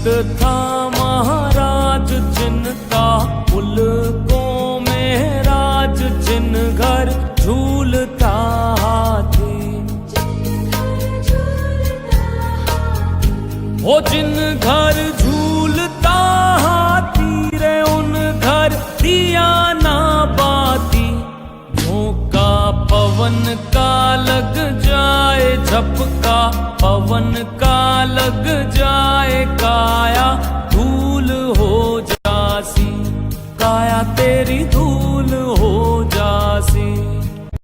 था महाराज जिनका, मुल्कों में राज, जिन घर झूलता हाथी। वो जिन घर झूलता हाथी रे, उन घर दिया ना बाती। झोंका पवन का लग जाए, झपका पवन का लग जाए, काया धूल हो जासी, काया तेरी धूल